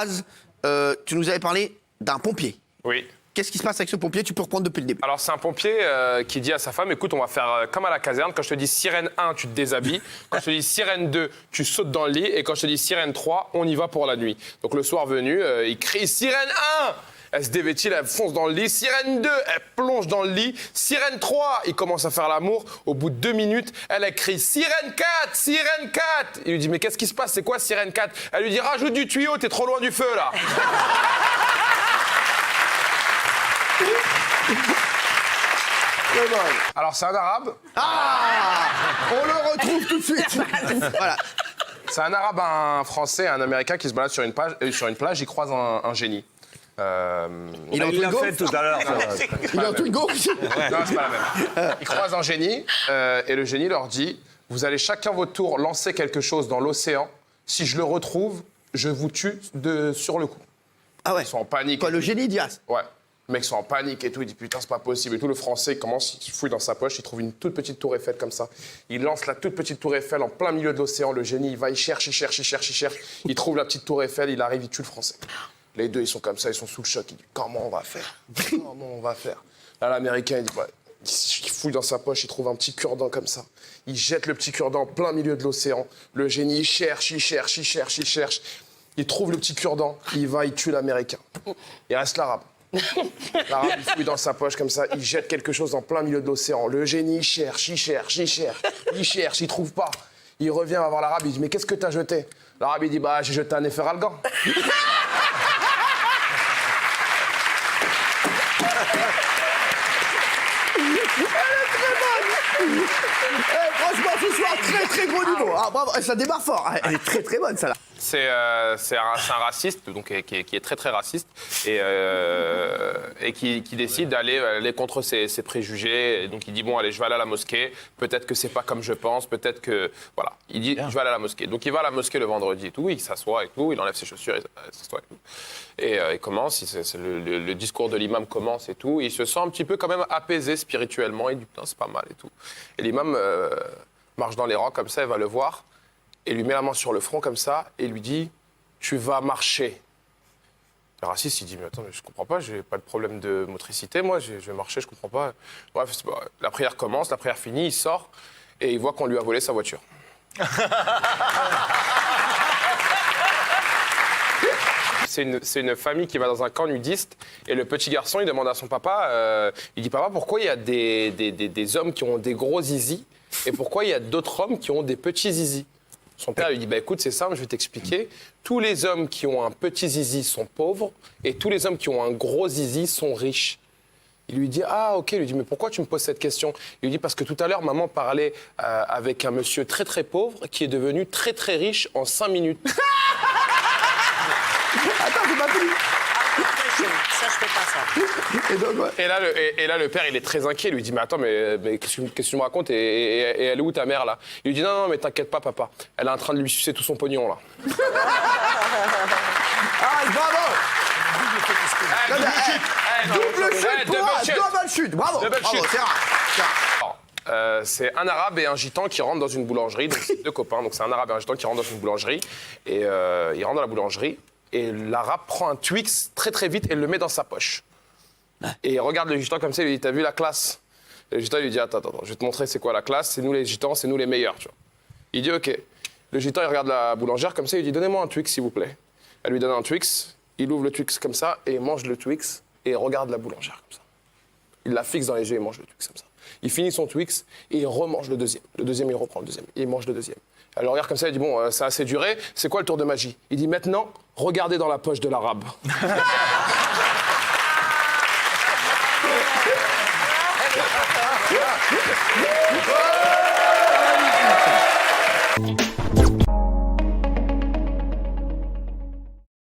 base, tu nous avais parlé d'un pompier. Oui. Qu'est-ce qui se passe avec ce pompier? Tu peux reprendre depuis le début. Alors, c'est un pompier qui dit à sa femme, écoute, on va faire comme à la caserne. Quand je te dis sirène 1, tu te déshabilles. Quand je te dis sirène 2, tu sautes dans le lit. Et quand je te dis sirène 3, on y va pour la nuit. Donc, le soir venu, il crie sirène 1. Elle se dévêtit, elle fonce dans le lit. Sirène 2, elle plonge dans le lit. Sirène 3, il commence à faire l'amour. Au bout de 2 minutes, elle crie sirène 4, sirène 4. Il lui dit, mais qu'est-ce qui se passe? C'est quoi sirène 4? Elle lui dit, rajoute du tuyau, t'es trop loin du feu, là. Alors, c'est un arabe. Ah, on le retrouve tout de suite. Voilà. C'est un arabe, un français, un américain qui se balade sur une plage, il croise un génie. Il l'a fait tout à l'heure. Il est en Twingo. Non, c'est pas la même. Il croise un génie et le génie leur dit, vous allez chacun votre tour lancer quelque chose dans l'océan. Si je le retrouve, je vous tue sur le coup. Ah ouais. Ils sont en panique. Quoi, le génie Diaz? Ouais. Les mecs sont en panique et tout, il dit putain c'est pas possible et tout. Le français il commence, il fouille dans sa poche, il trouve une toute petite tour Eiffel comme ça. Il lance la toute petite tour Eiffel en plein milieu de l'océan. Le génie il va, il cherche. Il trouve la petite tour Eiffel, il arrive, il tue le français. Les deux ils sont comme ça, ils sont sous le choc. Il dit comment on va faire? Là l'américain il dit ouais. Il fouille dans sa poche, il trouve un petit cure-dent comme ça. Il jette le petit cure-dent en plein milieu de l'océan. Le génie il cherche. Il trouve le petit cure-dent, il va, il tue l'américain. Il reste l'arabe. L'arabe, il fouille dans sa poche comme ça, il jette quelque chose en plein milieu de l'océan. Le génie, il cherche, il trouve pas. Il revient voir l'arabe, il dit, mais qu'est-ce que t'as jeté? L'arabe, il dit, bah, j'ai jeté un efferalgan. Franchement, ce soir, très gros niveau. Ah, bravo, ça démarre fort. Elle est très bonne, ça là. C'est un raciste, donc, qui est très raciste, et qui décide d'aller contre ses préjugés. Et donc il dit, bon, allez, je vais aller à la mosquée, peut-être que c'est pas comme je pense, peut-être que... Voilà, il dit, je vais aller à la mosquée. Donc il va à la mosquée le vendredi et tout, il s'assoit et tout, il enlève ses chaussures, il s'assoit et tout. Et il commence, le discours de l'imam commence et tout, et il se sent un petit peu quand même apaisé spirituellement, il dit, putain, c'est pas mal et tout. Et l'imam marche dans les rangs comme ça, il va le voir, et lui met la main sur le front comme ça, et lui dit « Tu vas marcher ». Le raciste, il dit « Mais attends, mais je comprends pas, j'ai pas de problème de motricité, moi, je vais marcher, je comprends pas ». Bref, la prière commence, la prière finit, il sort, et il voit qu'on lui a volé sa voiture. C'est une famille qui va dans un camp nudiste, et le petit garçon, il demande à son papa, il dit « Papa, pourquoi il y a des hommes qui ont des gros zizis, et pourquoi il y a d'autres hommes qui ont des petits zizis ?» Son père lui dit, bah écoute, c'est simple, je vais t'expliquer. Tous les hommes qui ont un petit zizi sont pauvres et tous les hommes qui ont un gros zizi sont riches. Il lui dit, ah ok, il lui dit, mais pourquoi tu me poses cette question? Il lui dit, parce que tout à l'heure, maman parlait avec un monsieur très pauvre qui est devenu très riche en 5 minutes. Attends, c'est pas fini. Ça, je fais pas ça. Et donc, ouais. Et là, le père, il est très inquiet. Il lui dit, mais attends, mais qu'est-ce que tu me racontes et elle est où ta mère, là? Il lui dit, non, mais t'inquiète pas, papa. Elle est en train de lui sucer tout son pognon, là. Ah, bravo. Double chute. Bravo. Double Bravo, chute. c'est rare. C'est un arabe et un gitan qui rentrent dans une boulangerie. Donc, c'est deux copains. Donc, c'est un arabe et un gitan qui rentrent dans une boulangerie. Et ils rentrent dans la boulangerie. Et l'arabe prend un Twix très vite et le met dans sa poche. Et il regarde le gitan comme ça, il lui dit, t'as vu la classe? Et le gitan lui dit, attends, je vais te montrer c'est quoi la classe, c'est nous les gitans, c'est nous les meilleurs, tu vois. Il dit, ok. Le gitan, il regarde la boulangère comme ça, il lui dit, donnez-moi un Twix, s'il vous plaît. Elle lui donne un Twix, il ouvre le Twix comme ça, et il mange le Twix, et il regarde la boulangère comme ça. Il la fixe dans les yeux, il mange le Twix comme ça. Il finit son Twix, et il remange le deuxième. Le deuxième, il reprend le deuxième, et il mange le deuxième. Elle le regarde comme ça, il dit, bon, ça a assez duré, c'est quoi le tour de magie? Il dit, maintenant, regardez dans la poche de l'arabe.